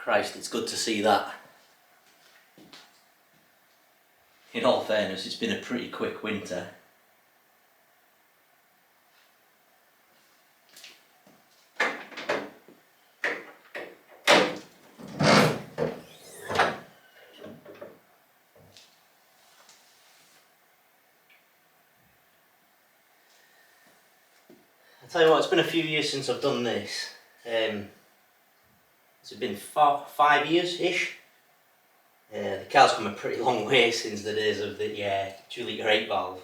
Christ, it's good to see that. In all fairness, it's been a pretty quick winter. I'll tell you what, it's been a few years since I've done this. It's been 5 years-ish. The car's come a pretty long way since the days of the 2-litre 8 valve.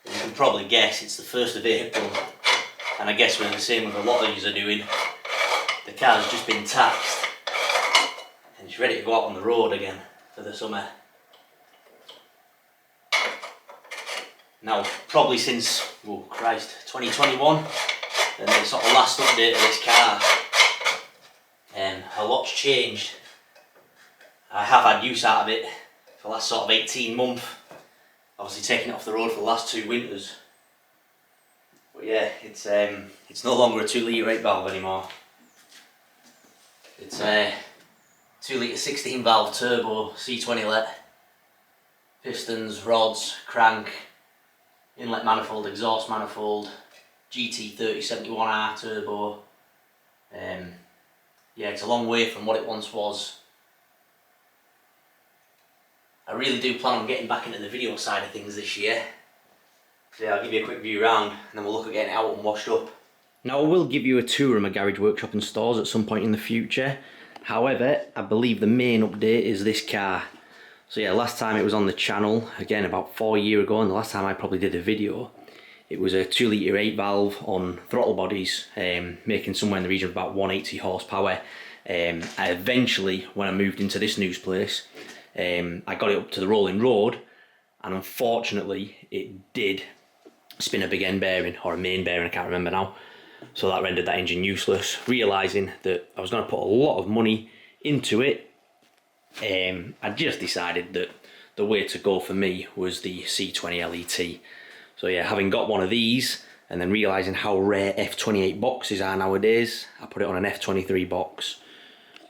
As you can probably guess, it's the 1st of April, and I guess we're the same with a lot of you are doing. The car's just been taxed, and it's ready to go out on the road again for the summer. Now, probably since, oh Christ, 2021, and the sort of last update of this car, a lot's changed. I have had use out of it for the last sort of 18 months, obviously taking it off the road for the last 2 winters. But yeah, it's no longer a 2-litre 8 valve anymore. It's a 2-litre 16 valve turbo, C20LET, pistons, rods, crank, inlet manifold, exhaust manifold, GT3071R turbo. Yeah, it's a long way from what it once was. I really do plan on getting back into the video side of things this year. So yeah, I'll give you a quick view around and then we'll look at getting it out and washed up. Now I will give you a tour of my garage, workshop and stores at some point in the future. However, I believe the main update is this car. So yeah, last time it was on the channel, again about 4 years ago, and the last time I probably did a video, it was a 2-litre 8 valve on throttle bodies, making somewhere in the region of about 180 horsepower. I eventually, when I moved into this new place, I got it up to the rolling road, and unfortunately it did spin a big end bearing, or a main bearing, I can't remember now. So that rendered that engine useless. Realising that I was going to put a lot of money into it, I just decided that the way to go for me was the C20LET. So yeah, having got one of these, and then realising how rare F28 boxes are nowadays, I put it on an F23 box.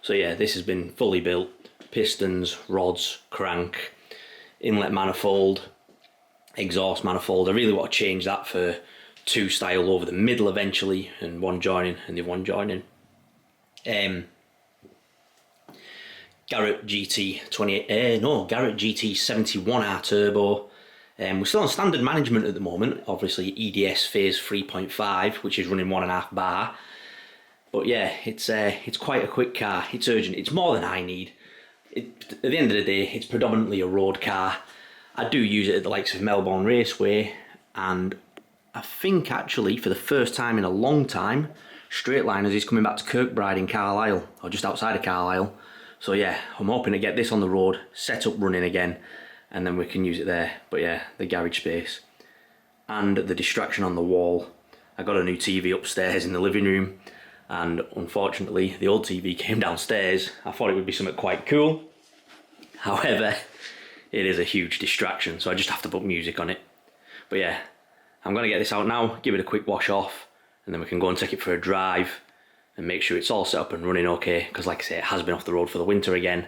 So yeah, this has been fully built, pistons, rods, crank, inlet manifold, exhaust manifold. I really want to change that for 2 style over the middle eventually, and one joining and the other one joining. Garrett GT71R turbo. We're still on standard management at the moment, obviously EDS phase 3.5, which is running 1.5 bar. But yeah, it's quite a quick car. It's urgent. It's more than I need. At the end of the day, it's predominantly a road car. I do use it at the likes of Melbourne Raceway, and I think actually for the first time in a long time, Straightliners is coming back to Kirkbride in Carlisle, or just outside of Carlisle. So yeah, I'm hoping to get this on the road, set up running again, and then we can use it there. But yeah, the garage space and the distraction on the wall. I got a new TV upstairs in the living room, and unfortunately the old TV came downstairs. I thought it would be something quite cool. However, it is a huge distraction, so I just have to put music on it. But yeah, I'm going to get this out now, give it a quick wash off, and then we can go and take it for a drive and make sure it's all set up and running okay, because like I say, it has been off the road for the winter again.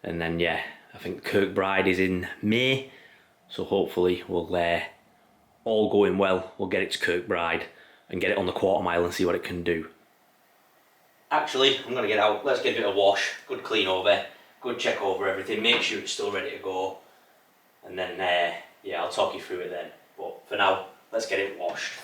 And then yeah, I think Kirkbride is in May, so hopefully we'll, all going well, we'll get it to Kirkbride and get it on the quarter mile and see what it can do. Actually, I'm going to get out, let's give it a wash, good clean over, good check over everything, make sure it's still ready to go, and then yeah, I'll talk you through it then. But for now, let's get it washed.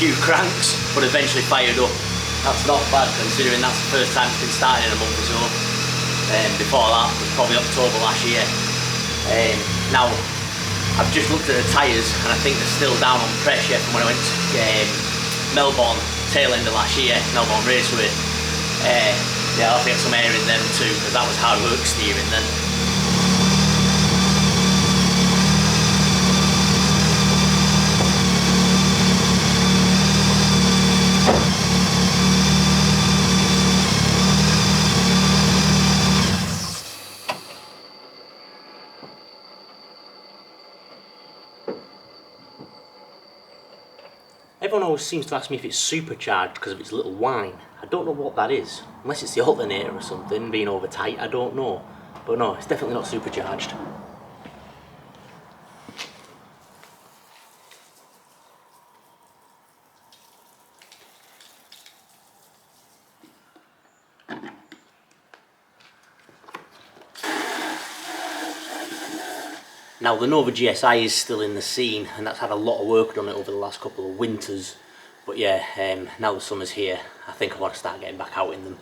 few cranks, but eventually fired up. That's not bad considering that's the first time it's been started in a month or so. Before that was probably October last year. Now I've just looked at the tyres and I think they're still down on pressure from when I went to Melbourne tail end of last year, Melbourne Raceway. Yeah, I'll have to get some air in them too, because that was hard work steering then. Everyone always seems to ask me if it's supercharged because of its little whine. I don't know what that is, unless it's the alternator or something being over tight, I don't know. But no, it's definitely not supercharged. Now the Nova GSI is still in the scene and that's had a lot of work done it over the last couple of winters. But yeah, now the summer's here, I think I want to start getting back out in them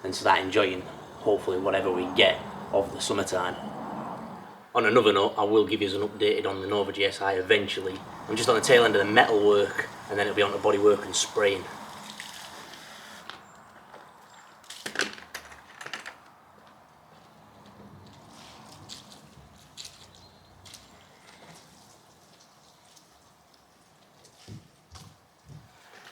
and start enjoying, hopefully, whatever we get of the summertime. On another note, I will give you an update on the Nova GSI eventually. I'm just on the tail end of the metal work and then it'll be on the body work and spraying.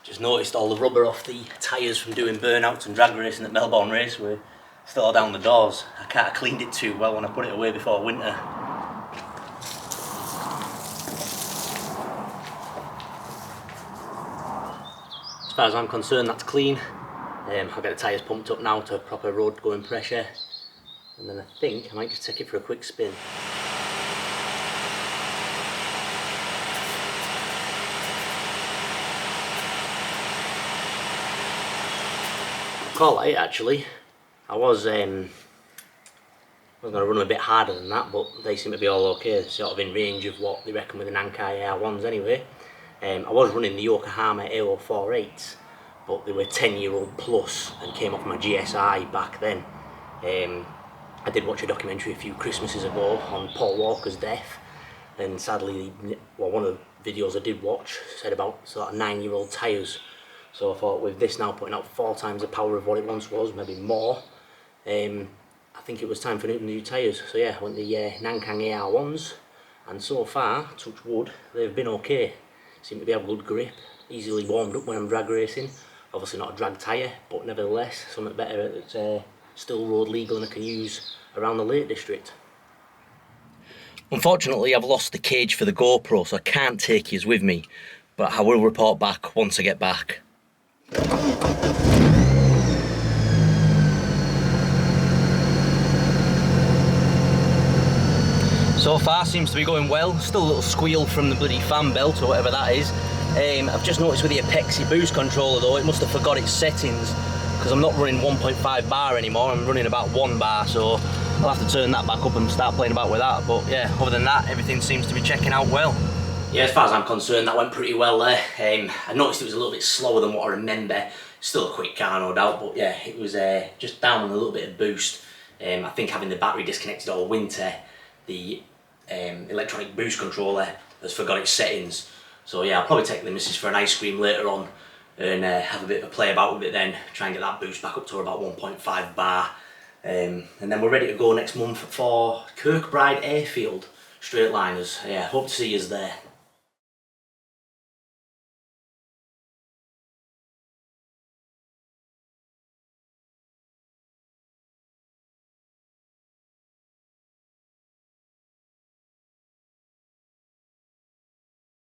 Just noticed all the rubber off the tyres from doing burnouts and drag racing at Melbourne Raceway. Still all down the doors. I can't have cleaned it too well when I put it away before winter. As far as I'm concerned, that's clean. I'll get the tyres pumped up now to proper road going pressure. And then I think I might just take it for a quick spin. Call it actually. I was going to run them a bit harder than that, but they seem to be all okay, sort of in range of what they reckon with the Nankai AR1s anyway. I was running the Yokohama AO48s, but they were 10-year-old plus and came off my GSI back then. I did watch a documentary a few Christmases ago on Paul Walker's death, and sadly, well, one of the videos I did watch said about sort of 9-year-old tyres. So I thought with this now putting out 4 times the power of what it once was, maybe more, I think it was time for new tyres. So yeah, I went the Nankang AR1s, and so far, touch wood, they've been okay. Seem to be have good grip, easily warmed up when I'm drag racing. Obviously not a drag tyre, but nevertheless, something better that's still road legal and I can use around the Lake District. Unfortunately, I've lost the cage for the GoPro, so I can't take yous with me, but I will report back once I get back. So far seems to be going well. Still a little squeal from the bloody fan belt or whatever that is. I've just noticed with the Apexi boost controller though, it must have forgot its settings because I'm not running 1.5 bar anymore, I'm running about 1 bar, so I'll have to turn that back up and start playing about with that. But yeah, other than that, everything seems to be checking out well. Yeah, as far as I'm concerned, that went pretty well there. I noticed it was a little bit slower than what I remember. Still a quick car, no doubt, but yeah, it was just down on a little bit of boost. I think having the battery disconnected all winter, the electronic boost controller has forgot its settings. So yeah, I'll probably take the missus for an ice cream later on and have a bit of a play about with it then, try and get that boost back up to about 1.5 bar. And then we're ready to go next month for Kirkbride Airfield. Straight liners. Yeah, hope to see you there.